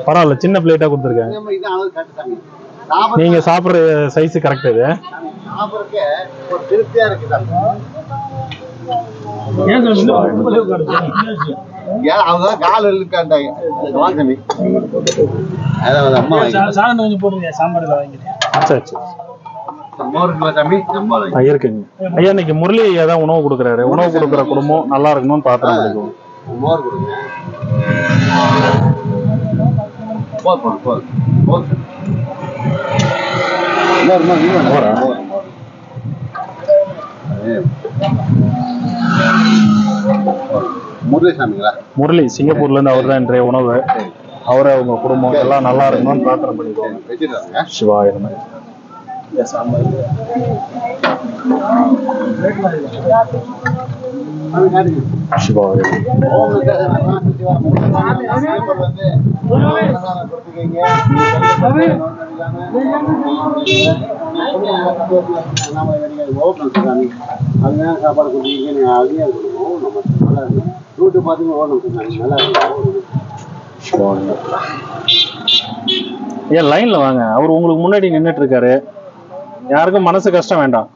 பரவாயில்ல, சின்ன பிளேட்டா கொடுத்துருக்கேன். நீங்க சாப்பிடுற சைஸ் கரெக்ட். இது திருப்தியா இருக்கு. அவங்க கால இருக்காண்டாங்க அம்மா கொஞ்சம் போடுங்க சாம்பார் இருக்குங்க. ஐயா இன்னைக்கு முரளி ஐயா தான் உணவு கொடுக்குறாரு. உணவு கொடுக்குற குடும்பம் நல்லா இருக்கணும்னு பாத்திரம் மோர் கொடுங்க. முரளிசாமிங்களா? முரளி சிங்கப்பூர்ல இருந்து அவர் தான் இன்றைய உணவு. அவரை அவங்க குடும்பம் எல்லாம் நல்லா இருக்கணும்னு பிரார்த்தனை பண்ணிக்கோங்க. சிவாயிரம் சாப்பாடு கொடுத்தீங்க. ரூட்டு பார்த்து ஓடணும். நல்லா ஏன் லைன்ல வாங்க. அவர் உங்களுக்கு முன்னாடி நின்றுட்டு இருக்காரு. யாருக்கும் மனசு கஷ்டம் வேண்டாம்.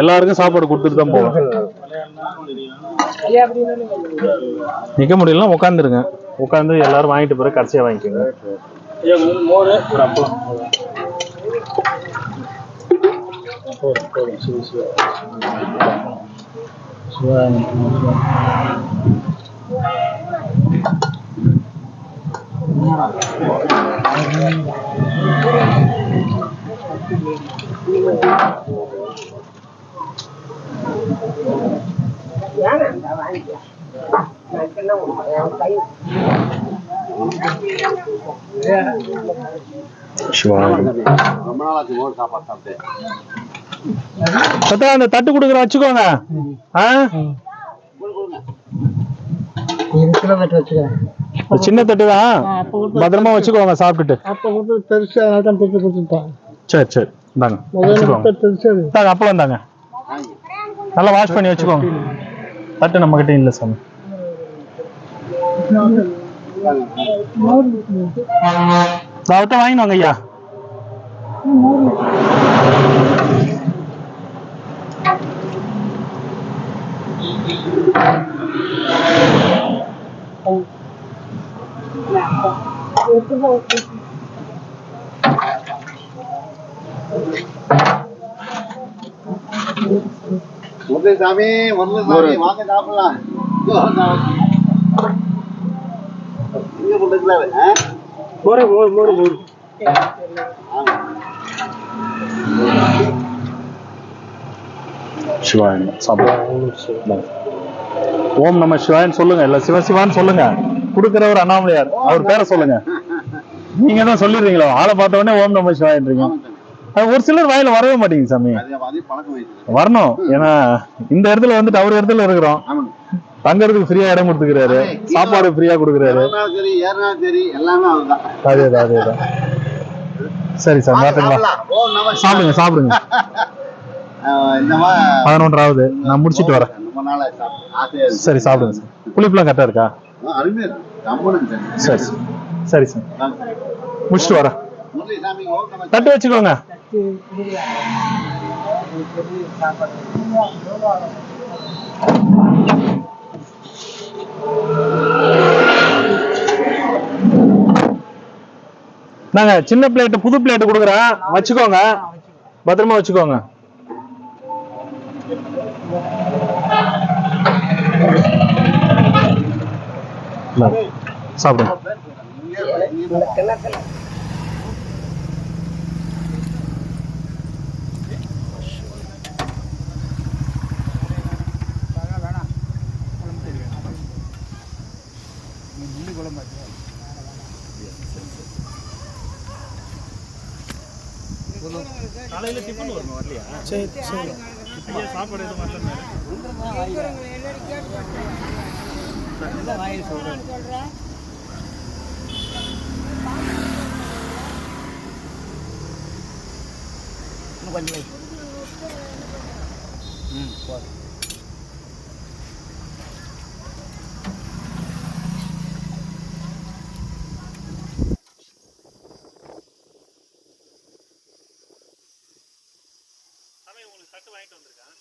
எல்லாருக்கும் சாப்பாடு கொடுத்துட்டு தான் போவோம். நிக்க முடியல உட்காந்துருங்க. உட்காந்து எல்லாரும் வாங்கிட்டு பிறகு கடைசியா வாங்கிக்கோங்க. அந்த தட்டு கொடுக்குற வச்சுக்கோங்க. சின்ன தட்டு தான், பத்திரமா வச்சுக்கோங்க சாப்பிட்டுட்டு. சரி சரி இந்தாங்க அப்பளம் தாங்க. நல்லா வாஷ் பண்ணி வச்சுக்கோங்க. தட்டு நம்ம கிட்ட இல்ல சாமி. அவர்கிட்ட வாங்கினோங்க ஐயா. முருகசாமி வாங்க சாப்பிடலாம். ஓம் நம சிவாயன்னு சொல்லுங்க. இல்ல சிவசிவான்னு சொல்லுங்க. கொடுக்கிறவர் அண்ணாமலையார். அவர் பேரை சொல்லுங்க. நீங்க தான் சொல்லிடுறீங்களோ. ஆளை பார்த்த உடனே ஓம் நம சிவாயன்றீங்க. ஒரு சிலர் வாயில வரவே மாட்டேங்குது சாமி. வரணும். ஏன்னா இந்த இடத்துல வந்துட்டு அவர் இடத்துல இருக்கிறோம். தங்கறதுக்கு ஃப்ரீயா இடம் கொடுத்துக்கிறாரு. சாப்பாடு ஃப்ரீயா கொடுக்குறாரு. அதேதான் அதேதான். சரி சார் பாத்துக்கலாம். சாப்பிடுங்க சாப்பிடுங்க. 11வது நான் முடிச்சிட்டு வரேன். சரி சாப்பிடுங்க சார். புளிப்புலாம் கரெக்டா இருக்கா? சரி சரி சார் முடிச்சிட்டு வரேன். தட்டு வச்சுக்கோங்க. நாங்க சின்ன பிளேட் புது பிளேட் கொடுக்குறேன். வச்சுக்கோங்க, பத்திரமா வச்சுக்கோங்க. சாப்பிடுங்க. காலையில டிஃபன் வருமா? வரலையா? சரி சரி. இப்படியே சாப்பாடு எதுவும் வரல. கொஞ்சம் வாங்கிட்டு வந்திருக்கேன்.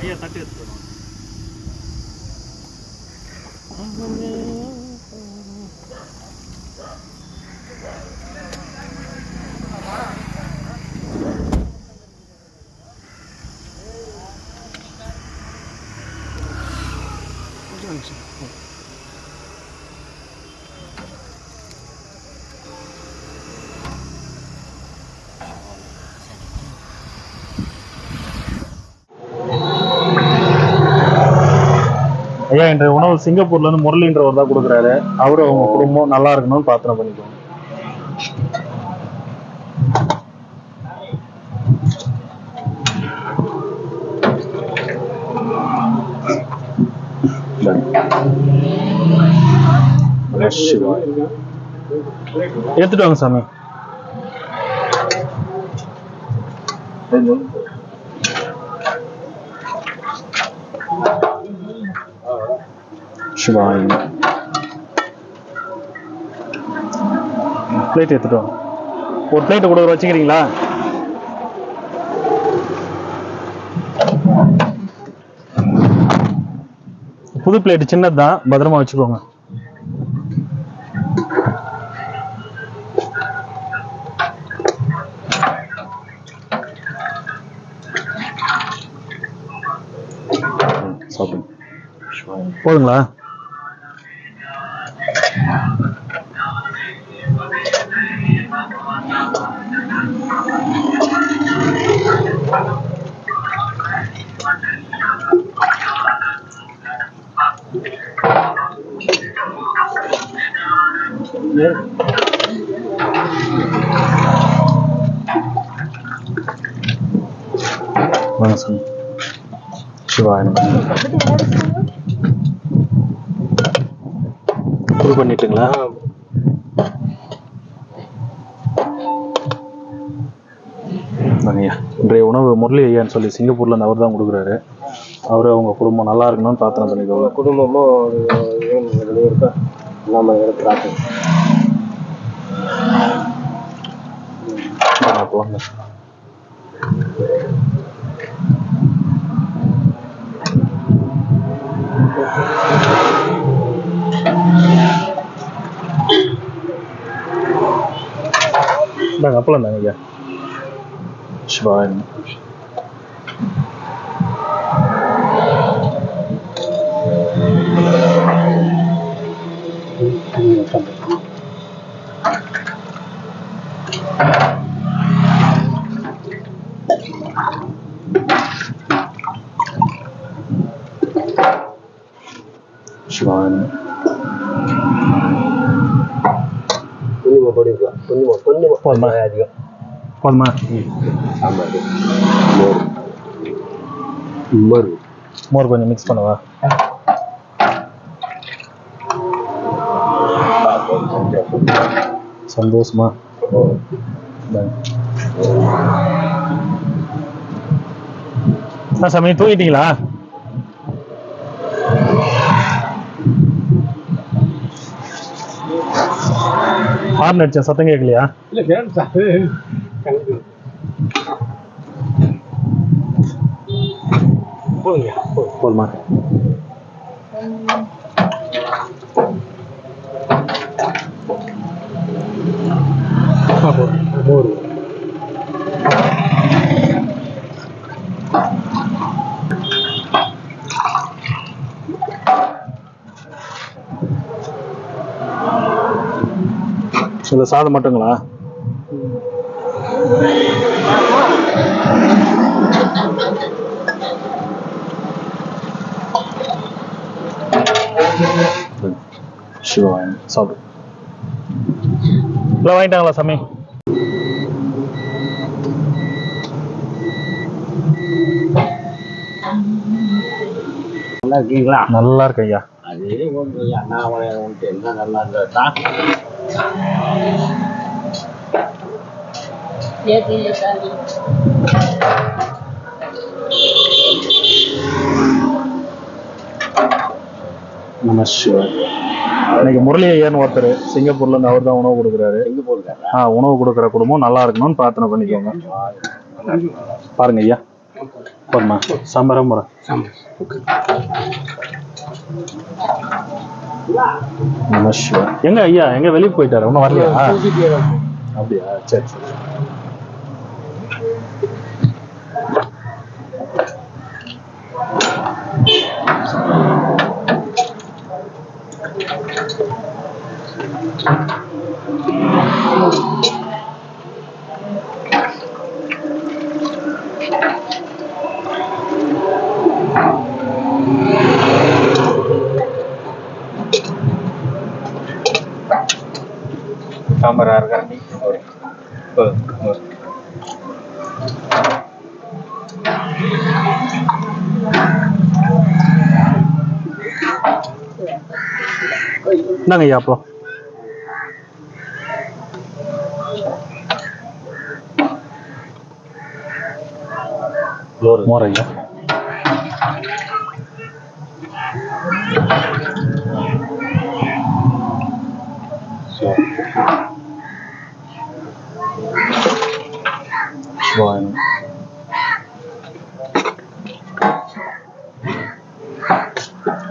ஐயா தட்டு எடுத்துக்கணும். ஐயா இன்றைய உணவு சிங்கப்பூர்ல இருந்து முரளின்றவர் தான் கொடுக்குறாரு. அவரும் அவங்க குடும்பம் நல்லா இருக்கணும்னு பிரார்த்தனை பண்ணிக்கோங்க. எடுத்துட்டு வாங்க சாமி. சிவாய். பிளேட் எடுத்துட்டு வாங்க. ஒரு பிளேட் கூட வச்சுக்கிறீங்களா? புது பிளேட் சின்னதுதான், பத்திரமா வச்சுக்கோங்க. போதுங்களா? சிவாய் பண்ணிட்டுங்களா? இன்றைய உணவு முரளி ஐயான்னு சொல்லி சிங்கப்பூர்ல இருந்து அவர் தான் கொடுக்குறாரு. அவரு அவங்க குடும்பம் நல்லா இருக்கணும்னு பிரார்த்தனை பண்ணிக்கோங்க. குடும்பமும் இருக்கா நம்ம பிரார்த்தனை. அப்பளம் தாங்க ஐயா. சிவாய். சிவாய். கொஞ்சமா போதுமா? அதிகம் போதுமா? மோர் கொஞ்சம் மிக்ஸ் பண்ணவா? சந்தோஷமா சாமி தூங்கிட்டீங்களா? ஹார்ன் அடிச்ச சத்தம் கேட்கலையா? போதுமா? இந்த சாதம் மட்டுங்களா? சிவாயம் சாப்பிடு. எல்லாம் வாங்கிட்டாங்களா சாமி? நல்லா இருக்கீங்களா? நல்லா இருக்கு ஐயா. அதே ஒன்று அண்ணாமலை வந்துட்டு என்ன நல்லா இருந்தா இன்னைக்கு முரளி ஐயான்னு ஒருத்தர் சிங்கப்பூர்ல இருந்து அவர் தான் உணவு கொடுக்குறாரு. உணவு கொடுக்குற குடும்பம் நல்லா இருக்கணும்னு பிரார்த்தனை பண்ணிக்கோங்க. பாருங்க ஐயா. போதுமா? சாம்பாரம் போறேன். எங்க ஐயா எங்க வெளியே போயிட்டாரு? ஒன்னும் வரலையா? அப்படியா? சரி சரி. சாம்பார் இருக்கா? என்னங்க ஐயா அப்புறம்? மோர் ஐயா.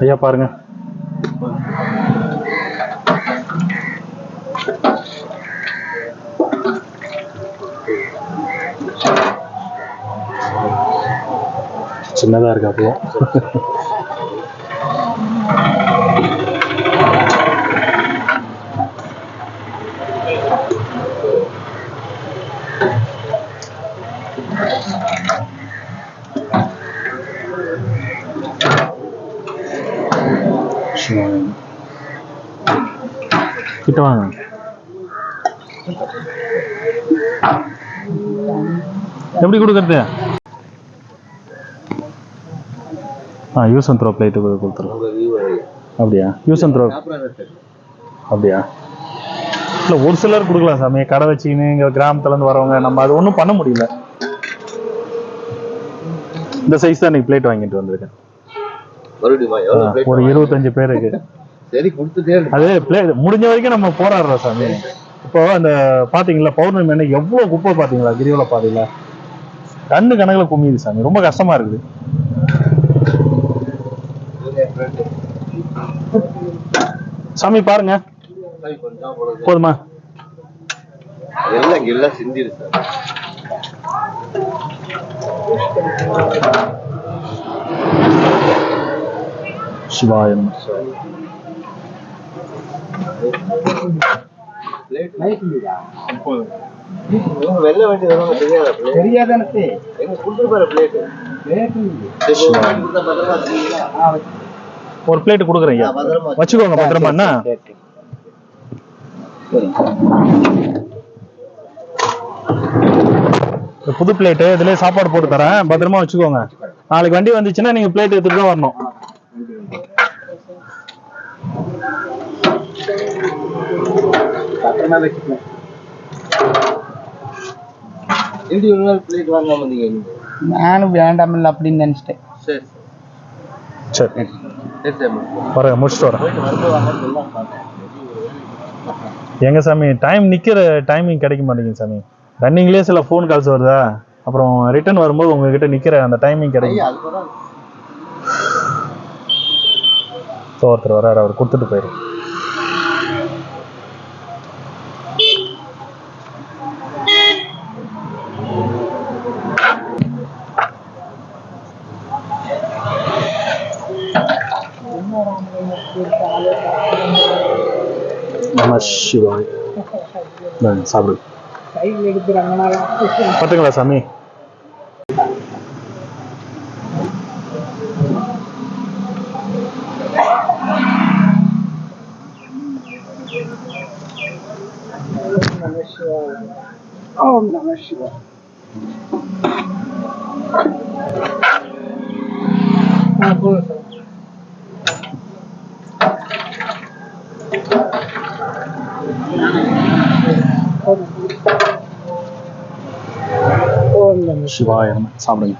ஐயா பாருங்க. சின்னதா இருக்கா அப்போ? கிட்ட வாங்க. எப்படி கொடுக்கறது? யூஸ் அண்ட் த்ரோ பிளேட்டு கொடுத்துருவோம். அப்படியா? Use and throw. அப்படியா? இல்லை ஒரு சிலர் கொடுக்கலாம் சாமி. கடை வச்சுக்கின்னு இங்கே கிராமத்துலேருந்து வரவங்க நம்ம அது ஒன்றும் பண்ண முடியல. இந்த சைஸ் தான் இன்னைக்கு பிளேட் வாங்கிட்டு வந்திருக்கேன். ஒரு 25 பேருக்கு. அது பிளேட் முடிஞ்ச வரைக்கும் நம்ம போராடுறோம் சாமி. இப்போ அந்த பாத்தீங்களா பௌர்ணமி அன்னைக்கு எவ்வளவு குப்பை பாத்தீங்களா? கிரிவல பாத்தீங்களா? டன்னு கணக்குல குமியுது சாமி. ரொம்ப கஷ்டமா இருக்குது. சாமி பாருங்க. போதுமா? எல்லாம் சிந்திரு சார். சிவாயம். வெல்ல வேண்டியது தெரியாதானே? ஒரு பிளேட் கொடுக்குறேன் ஐயா. வச்சுக்கோங்க பத்திரமா. என்ன புது பிளேட்டு இதுலயே சாப்பாடு போட்டு தரேன். பத்திரமா வச்சுக்கோங்க. நாளைக்கு வண்டி வந்துச்சுன்னா நீங்க பிளேட் எடுத்துட்டு தான் வரணும். பத்திரமா வச்சுக்கணும். எப்படி ஒரு நாள் பிளேட் வாங்காம வந்தீங்க நீங்க? நானும் வேண்டாமில்ல அப்படின்னு நினைச்சிட்டேன். சரி சரி சரி சரி. வரேன், முடிச்சுட்டு வரேன். போயிட்டு வரும்போது வாங்கன்னு சொல்லலாம் பார்த்தேன். எங்க சாமி டைம் நிக்கிற டைமிங் கிடைக்க மாட்டேங்குது சாமி. ரன்னிங்லேயே சில ஃபோன் கால்ஸ் வருதா, அப்புறம் ரிட்டர்ன் வரும்போது உங்ககிட்ட நிக்கிற அந்த டைமிங் கிடைக்கும். ஐயா, அது பரவாயில்ல. ஸோ ஒருத்தர் வராரு, அவர் கொடுத்துட்டு போயிரு. நம சிவாய். சாப்பிடு. பார்த்துங்களா சாமி? ஓம் நம சிவாய். ஓம் நம சிவாய நம. சாப்பிடுங்க.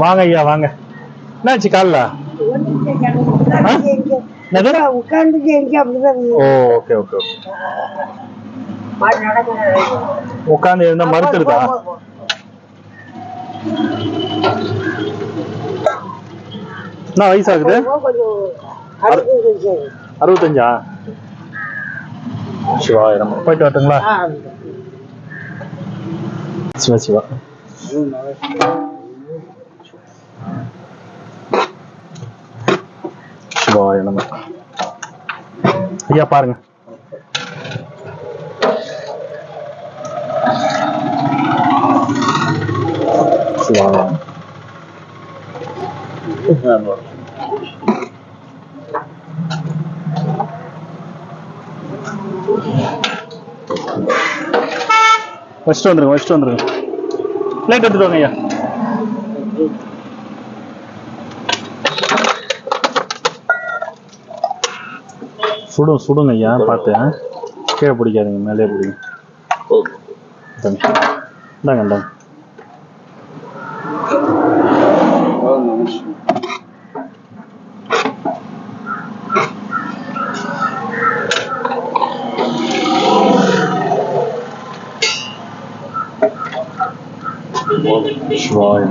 வாங்க ஐயா வாங்க. என்னாச்சு காலில்? உட்கார்ந்து அப்படிதான். ஓ ஓகே ஓகே ஓகே. உட்காந்து இருந்தா மறுத்துடுதா? என்ன வயசாகுது? 65. சிவாய நம்ம போயிட்டு வரட்டுங்களா? சிவா சிவா. சிவாய நம்ம. ஐயா பாருங்க. சிவாய. வச்சுட்டு வந்துருங்க. பிளேட் எடுத்துட்டு வாங்க ஐயா. சுடுங்க ஐயா, பார்த்து கீழே பிடிக்காதுங்க, மேலே பிடிங்க. இந்தாங்க. சிவாய.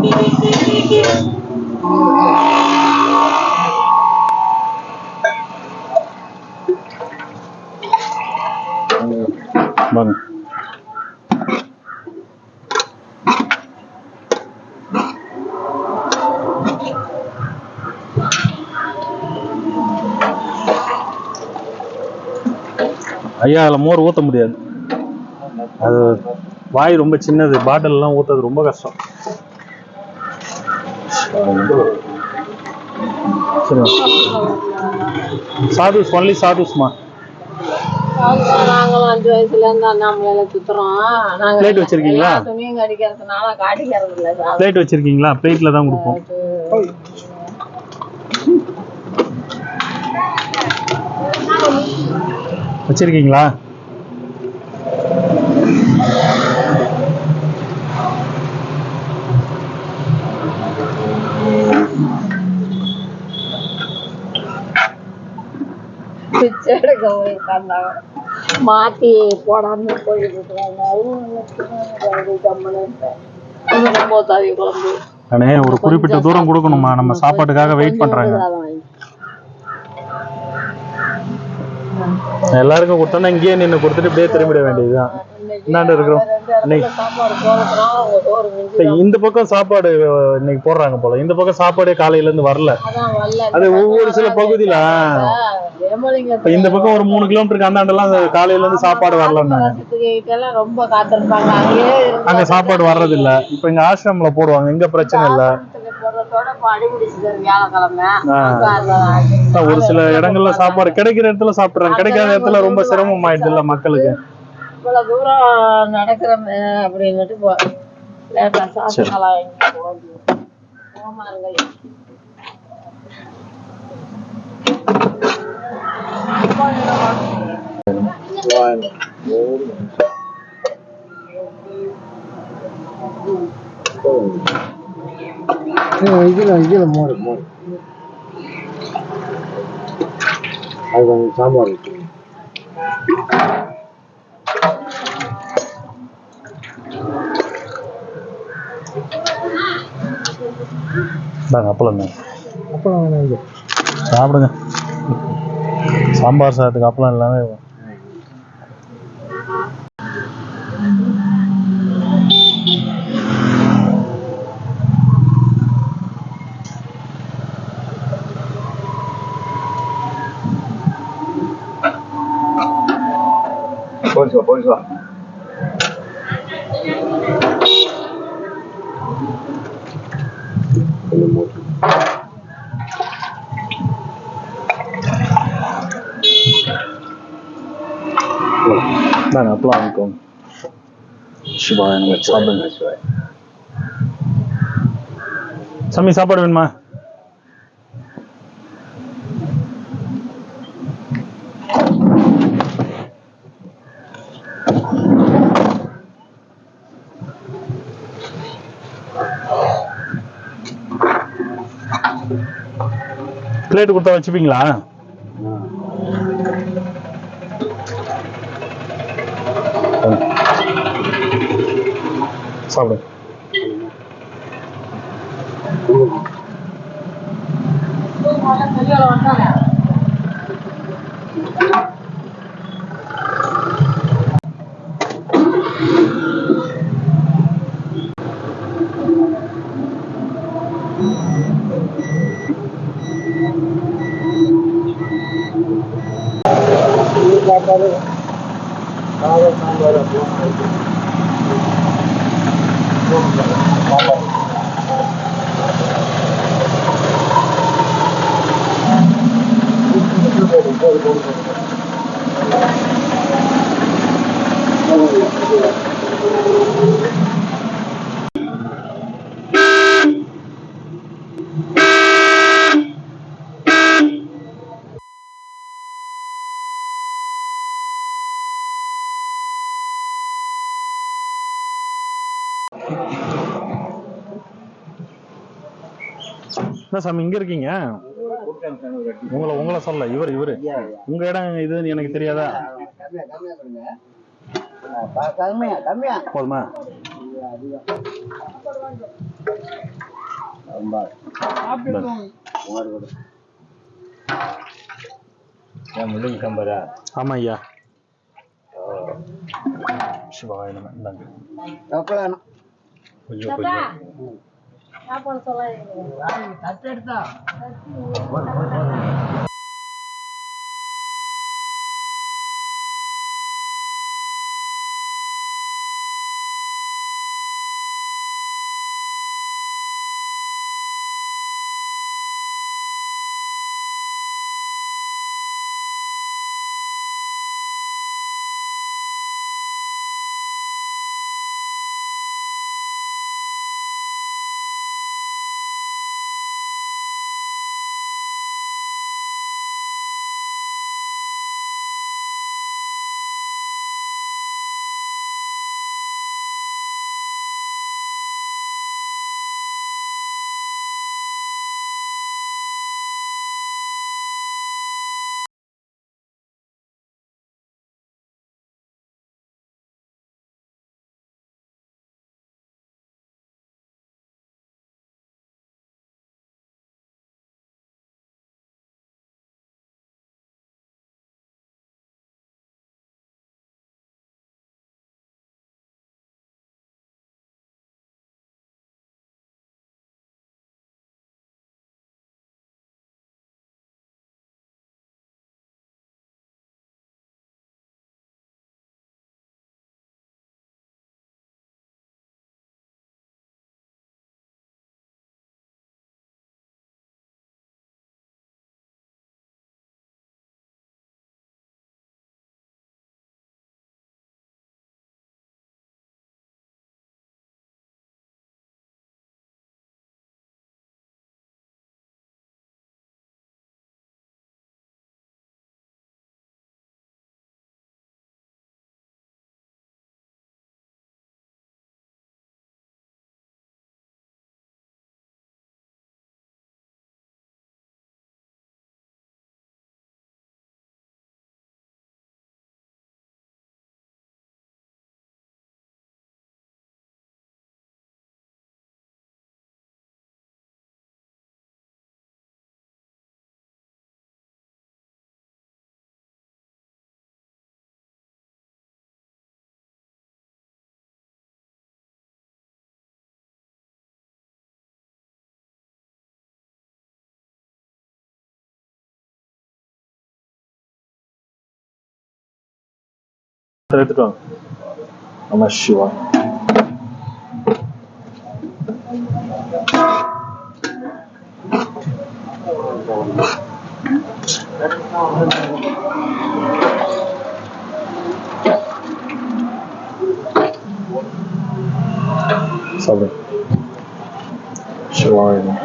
வாங்க. ஐயா அதில் மோர் ஊற்ற முடியாது, அது வாய் ரொம்ப சின்னது, பாட்டில் எல்லாம் ஊற்றுறது ரொம்ப கஷ்டம். சாதுஸ் ஒன்லி சாதுஸ்மா. நாங்களும் 5 வயசுல இருந்து அண்ணாமலையில சுத்துறோம். நாங்க பிளேட் வச்சிருக்கீங்களா? துணியும் கடிக்கிறதுனால காட்டிக்கிறது இல்ல. பிளேட் வச்சிருக்கீங்களா? பிளேட்ல தான் கொடுப்போம். வச்சிருக்கீங்களா? உட்கார்ந்தாங்க மாத்தி போடாம போயிட்டு இருக்காங்க. அதுவும் கம்மனு போத்தாதி குழம்பு அண்ணே ஒரு குறிப்பிட்ட தூரம் கொடுக்கணுமா, நம்ம சாப்பாட்டுக்காக வெயிட் பண்றாங்க. எல்லாருக்கும் கொடுத்தோன்னா இங்கேயே நின்று கொடுத்துட்டு இப்படியே திரும்பிட வேண்டியதுதான். இந்தாண்டு இருக்கிறோம் இந்த பக்கம் சாப்பாடு இன்னைக்கு போடுறாங்க போல, இந்த பக்கம் சாப்பாடே காலையில இருந்து வரல. அது ஒவ்வொரு சில பகுதியில இந்த பக்கம் ஒரு 3 கிலோமீட்டருக்கு அந்தாண்டெல்லாம் காலையில இருந்து சாப்பாடு வரலன்னாங்க. ரொம்ப காத்திருப்பாங்க, அங்க சாப்பாடு வர்றது இல்ல. இப்ப இங்க ஆசிரமம்ல போடுவாங்க, இங்க பிரச்சனை இல்ல. ஒரு சில இடங்கள்ல சாப்பாடு கிடைக்கிற இடத்துல சாப்பிடுறாங்க, கிடைக்காத இடத்துல ரொம்ப சிரமம் ஆயிடுது இல்ல மக்களுக்கு. இவ்வளவு தூரம் நடக்கிறோமே அப்படின்னுட்டு லேட்டா சாப்பிடலாம். இதுல மோர் மோர் அது கொஞ்சம் சாம்பார் இருக்கு. அப்பளம் அப்புறம் சாப்பிடுங்க. சாம்பார் சாதத்துக்கு அப்பளம் எல்லாமே போலீஸ்வா அப்பளம் வாங்கிக்கோங்க. சிவாய நம. சாப்பிடுங்க சாமி. சாப்பாடு வேணுமா? பிளேட் கொடுத்தா வச்சுப்பீங்களா? சாப்பிடு. சாப்பாடு சாம்பார் என்ன சாமி இங்க இருக்கீங்க? உங்களை சொல்ல இவரு உங்க இடம் இதுன்னு எனக்கு தெரியாதா? போதுமா? ஆமா ஐயா. சிவாய நம. இந்தாங்க. சாப்பாடு சொல்ல எடுத்துட்டு வாங்க. நம சிவா. சாப்பிடு. சிவாய நம.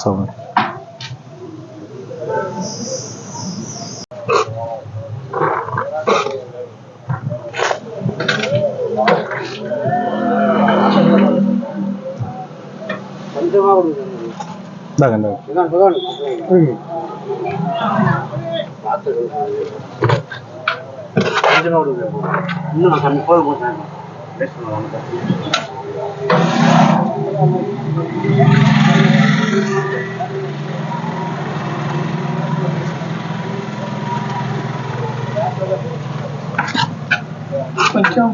சாப்பிடு. கொஞ்சமா கொடுங்க. இந்தாங்க இந்தாங்க. இதான் பகவான். கொஞ்சமா கொடுங்க. இன்னும் கம்மி போதும் போட்டாங்க. கொஞ்சம்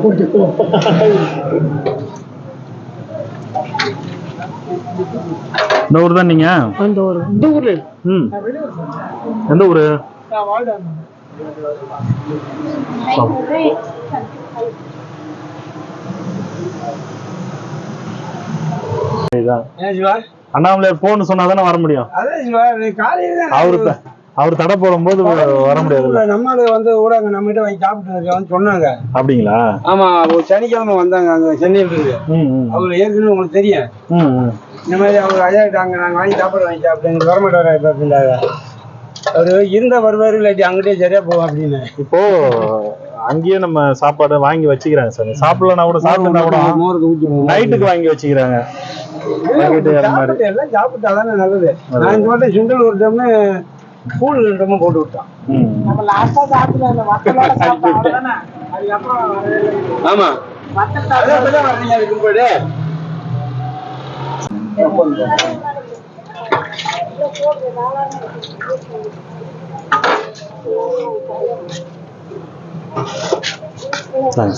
போட்டு இந்த ஊர் தான் நீங்க? அந்த ஒரு இந்த ஊர்ல எந்த ஊரு? அண்ணாமலையார் போன் சொன்னாதானே வர முடியும். அவரு தடை போடும்போது வர முடியாது. நம்மளு வந்து ஊடகம் நம்ம கிட்ட வாங்கி சாப்பிட்டு சொன்னாங்க. அப்படிங்களா? ஆமா, ஒரு சனிக்கிழமை வந்தாங்க அங்க சென்னையில இருந்து. அவங்க ஏற்கனவே உங்களுக்கு தெரியும். இந்த மாதிரி அவங்க ஐயாட்டாங்க, நாங்க வாங்கி சாப்பிட்டு வரமாட்டாரு. அவரு இருந்த வருவாரு, இல்லாட்டி அங்கிட்டே சரியா போவோம் அப்படின்னு. இப்போ அங்கேயே நம்ம சாப்பாடு வாங்கி வச்சுக்கிறாங்க சார். சாப்பிடலன்னா கூட சாப்பிட்டா கூட நைட்டுக்கு வாங்கி வச்சுக்கிறாங்க. எல்லாம் சாப்பிட்டாதானே நல்லது. நான் இந்த மட்டும் சுண்டல் ஒரு டைம்னு கூழ் 2 டம்மும் போட்டு விட்டான். ஆமா,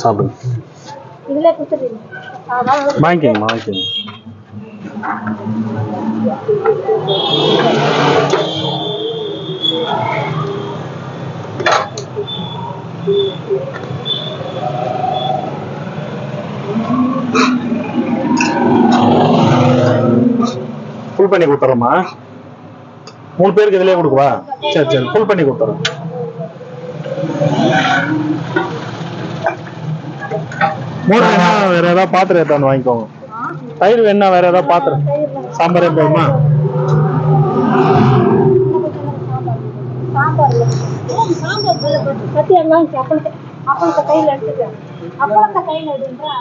சாப்பிடுங்க. வாங்கிக்கோங்க வாங்கிக்கோங்க. ஃபுல் பண்ணி கொடுத்துறோமா? 3 பேருக்கு இதுலயே கொடுக்குவா? சரி சரி, ஃபுல் பண்ணி கொடுத்துறோம். மூணு வேணா வேற ஏதாவது பாத்திரம் எடுத்தாந்து வாங்கிக்கோங்க. தயிர் வேணா வேற ஏதாவது பாத்திரம். சாம்பாரே போதுமா? அப்பளத்தை கையில எடுத்துக்க. அப்பளத்தை கையில எடுன்றா.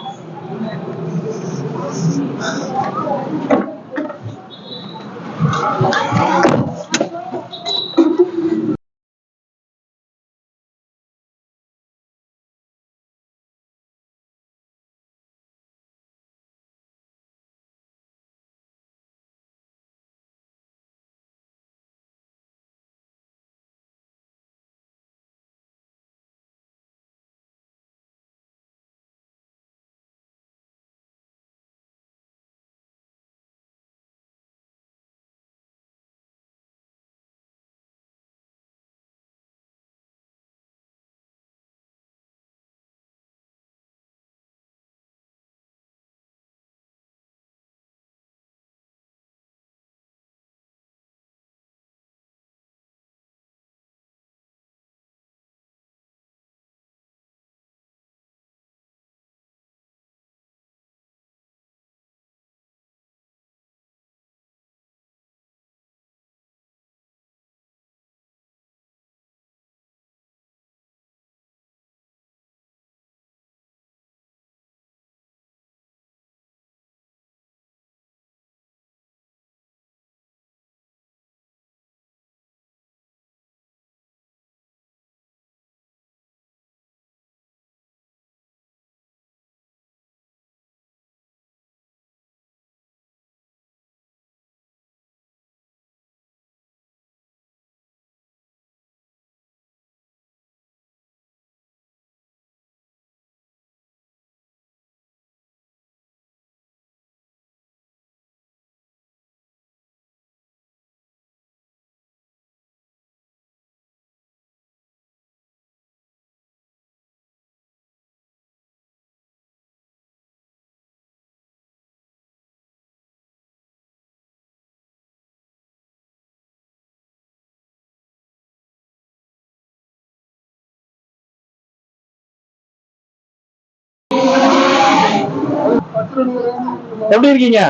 எப்படி இருக்கீங்க?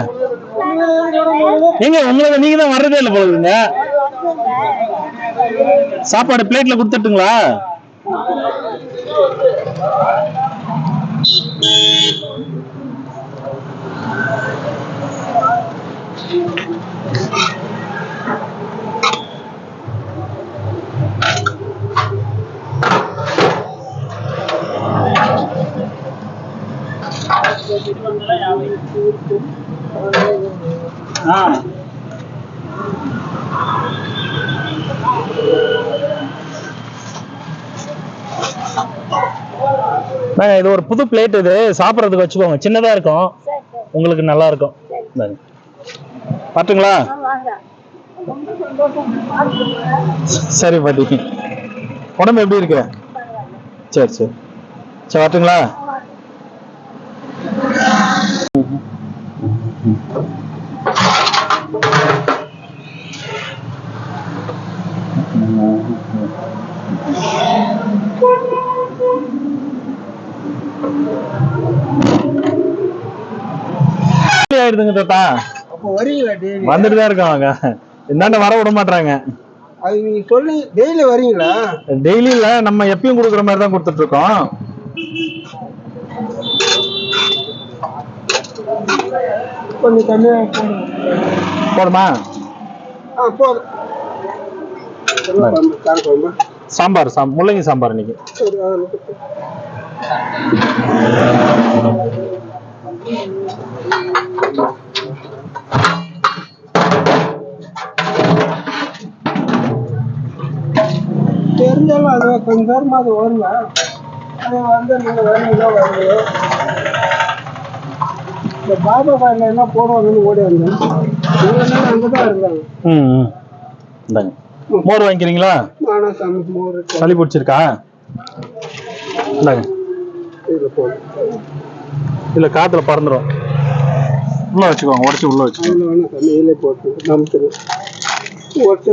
எங்க உங்களை நீங்க தான் வர்றதே இல்லை போகுதுங்க. சாப்பாடு பிளேட்ல கொடுத்துட்டுங்களா? இது ஒரு புது பிளேட், இது சாப்பிட்றதுக்கு வச்சுக்கோங்க, சின்னதா இருக்கும், உங்களுக்கு நல்லா இருக்கும். பாட்டுங்களா? சரி பாட்டி, உடம்பு எப்படி இருக்கு? சரி சரி சரி, பாட்டுங்களா? ஆயிடுதுங்க தாத்தா. அப்போ வரீங்களா டெய்லி? வந்துட்டு தான் இருக்காங்க, இந்தாண்ட வர விட மாட்டாங்க. அது நீங்க சொல்லி டெய்லி வரீங்களா? டெய்லி இல்ல, நம்ம எப்பயும் கொடுக்குற மாதிரி தான் கொடுத்துட்டு இருக்கோம். கொஞ்சம் கம்மியா போடுமா? போதும். சாம்பார், முள்ளங்கி சாம்பார் இன்னைக்கு. தெரிஞ்சாலும் அது கொஞ்சம் நேரமா அது வருங்க. அது வந்து நீங்க வரீங்களோ வரீங்களோ இந்த பாபா காரில் எல்லாம் போடுவாங்கன்னு ஓடி வந்தேன். அங்கதான் இருந்தாங்க. இந்தாங்க, மோர் வாங்கிக்கிறீங்களா? சளி பிடிச்சிருக்கா? இந்தாங்க, இல்ல காத்துல பறந்துடும், உள்ள வச்சுக்கோங்க, உடச்சு உள்ள வச்சுக்கோங்க. தண்ணியிலே போட்டு நமக்கு உடச்சு